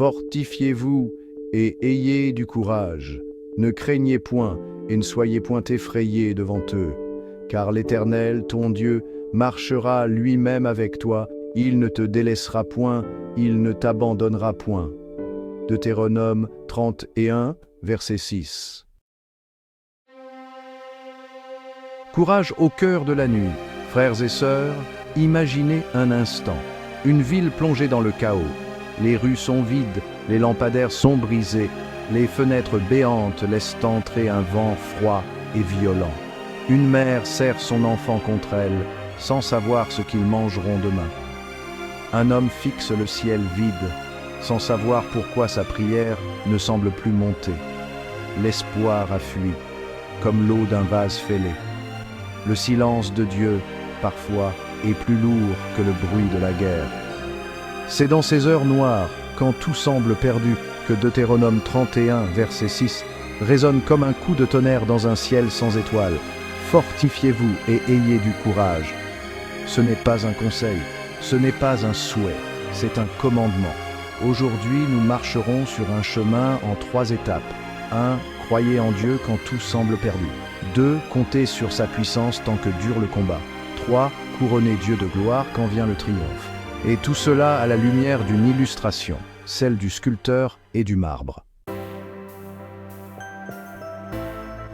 Fortifiez-vous et ayez du courage. Ne craignez point et ne soyez point effrayés devant eux, car l'Éternel, ton Dieu, marchera lui-même avec toi, il ne te délaissera point, il ne t'abandonnera point. Deutéronome 31, verset 6. Courage au cœur de la nuit. Frères et sœurs, imaginez un instant. Une ville plongée dans le chaos. Les rues sont vides, les lampadaires sont brisés, les fenêtres béantes laissent entrer un vent froid et violent. Une mère serre son enfant contre elle, sans savoir ce qu'ils mangeront demain. Un homme fixe le ciel vide, sans savoir pourquoi sa prière ne semble plus monter. L'espoir a fui, comme l'eau d'un vase fêlé. Le silence de Dieu, parfois, est plus lourd que le bruit de la guerre. C'est dans ces heures noires, quand tout semble perdu, que Deutéronome 31, verset 6, résonne comme un coup de tonnerre dans un ciel sans étoiles. Fortifiez-vous et ayez du courage. Ce n'est pas un conseil, ce n'est pas un souhait, c'est un commandement. Aujourd'hui, nous marcherons sur un chemin en 3 étapes. 1. Croyez en Dieu quand tout semble perdu. 2. Comptez sur sa puissance tant que dure le combat. 3. Couronnez Dieu de gloire quand vient le triomphe. Et tout cela à la lumière d'une illustration, celle du sculpteur et du marbre.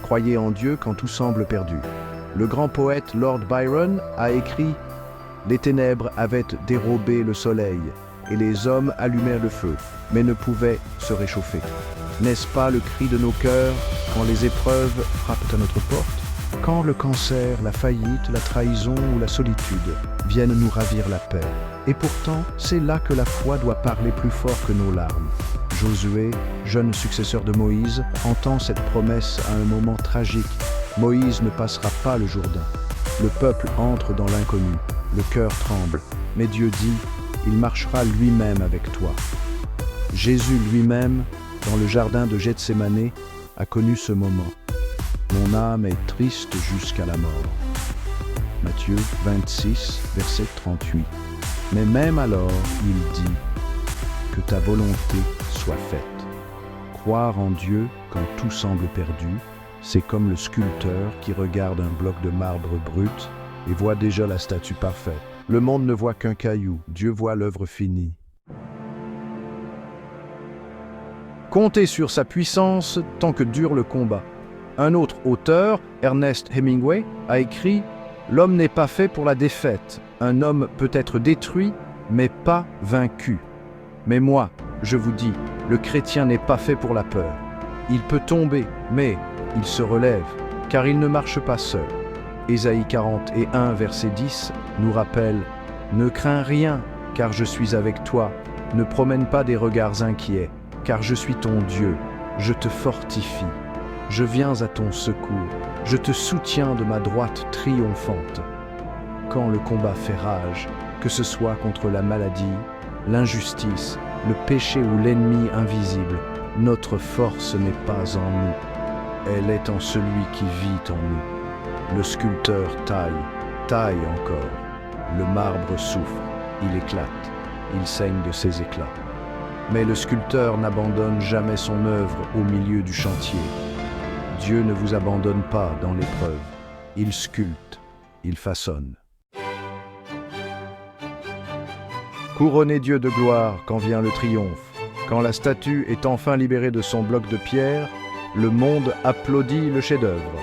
Croyez en Dieu quand tout semble perdu. Le grand poète Lord Byron a écrit « Les ténèbres avaient dérobé le soleil, et les hommes allumèrent le feu, mais ne pouvaient se réchauffer. N'est-ce pas le cri de nos cœurs quand les épreuves frappent à notre porte? Quand le cancer, la faillite, la trahison ou la solitude viennent nous ravir la paix. Et pourtant, c'est là que la foi doit parler plus fort que nos larmes. Josué, jeune successeur de Moïse, entend cette promesse à un moment tragique. Moïse ne passera pas le Jourdain. Le peuple entre dans l'inconnu, le cœur tremble, mais Dieu dit, il marchera lui-même avec toi. Jésus lui-même, dans le jardin de Gethsémanée, a connu ce moment. Mon âme est triste jusqu'à la mort. Matthieu 26, verset 38. Mais même alors, il dit, que ta volonté soit faite. Croire en Dieu quand tout semble perdu, c'est comme le sculpteur qui regarde un bloc de marbre brut et voit déjà la statue parfaite. Le monde ne voit qu'un caillou, Dieu voit l'œuvre finie. Comptez sur sa puissance tant que dure le combat. Un autre auteur, Ernest Hemingway, a écrit « L'homme n'est pas fait pour la défaite. Un homme peut être détruit, mais pas vaincu. Mais moi, je vous dis, le chrétien n'est pas fait pour la peur. Il peut tomber, mais il se relève, car il ne marche pas seul. » Ésaïe 41, verset 10, nous rappelle « Ne crains rien, car je suis avec toi. Ne promène pas des regards inquiets, car je suis ton Dieu. Je te fortifie. Je viens à ton secours. Je te soutiens de ma droite triomphante. » Quand le combat fait rage, que ce soit contre la maladie, l'injustice, le péché ou l'ennemi invisible, notre force n'est pas en nous. Elle est en celui qui vit en nous. Le sculpteur taille encore. Le marbre souffre, il éclate, il saigne de ses éclats. Mais le sculpteur n'abandonne jamais son œuvre au milieu du chantier. Dieu ne vous abandonne pas dans l'épreuve. Il sculpte, il façonne. Couronnez Dieu de gloire quand vient le triomphe. Quand la statue est enfin libérée de son bloc de pierre, le monde applaudit le chef-d'œuvre.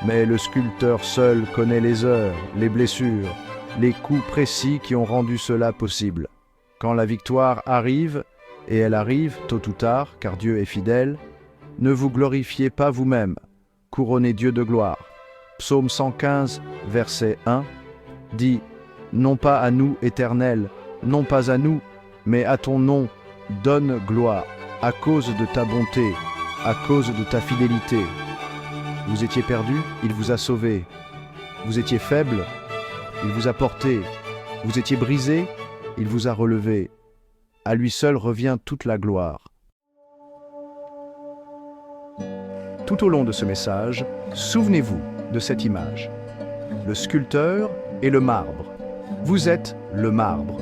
Mais le sculpteur seul connaît les heures, les blessures, les coups précis qui ont rendu cela possible. Quand la victoire arrive, et elle arrive tôt ou tard, car Dieu est fidèle, ne vous glorifiez pas vous-même, couronnez Dieu de gloire. Psaume 115, verset 1, dit « Non pas à nous, Éternel, non pas à nous, mais à ton nom, donne gloire, à cause de ta bonté, à cause de ta fidélité. » Vous étiez perdu, il vous a sauvé. Vous étiez faible, il vous a porté. Vous étiez brisé, il vous a relevé. À lui seul revient toute la gloire. Tout au long de ce message, souvenez-vous de cette image. Le sculpteur et le marbre. Vous êtes le marbre.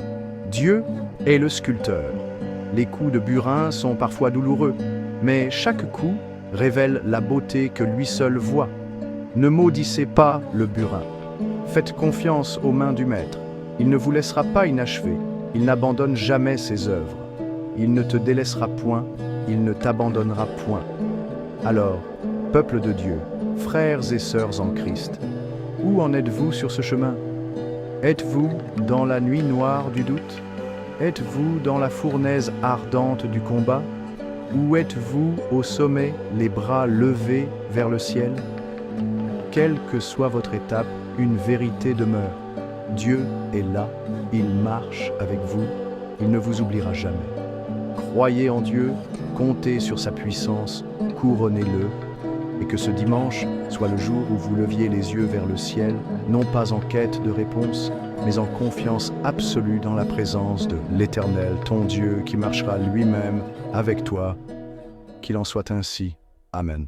Dieu est le sculpteur. Les coups de burin sont parfois douloureux, mais chaque coup révèle la beauté que lui seul voit. Ne maudissez pas le burin. Faites confiance aux mains du Maître. Il ne vous laissera pas inachevé. Il n'abandonne jamais ses œuvres. Il ne te délaissera point, il ne t'abandonnera point. Alors, peuple de Dieu, frères et sœurs en Christ, où en êtes-vous sur ce chemin? Êtes-vous dans la nuit noire du doute? Êtes-vous dans la fournaise ardente du combat? Ou êtes-vous au sommet, les bras levés vers le ciel? Quelle que soit votre étape, une vérité demeure. Dieu est là, il marche avec vous, il ne vous oubliera jamais. Croyez en Dieu, comptez sur sa puissance, couronnez-le, et que ce dimanche soit le jour où vous leviez les yeux vers le ciel, non pas en quête de réponse, mais en confiance absolue dans la présence de l'Éternel, ton Dieu, qui marchera lui-même avec toi. Qu'il en soit ainsi. Amen.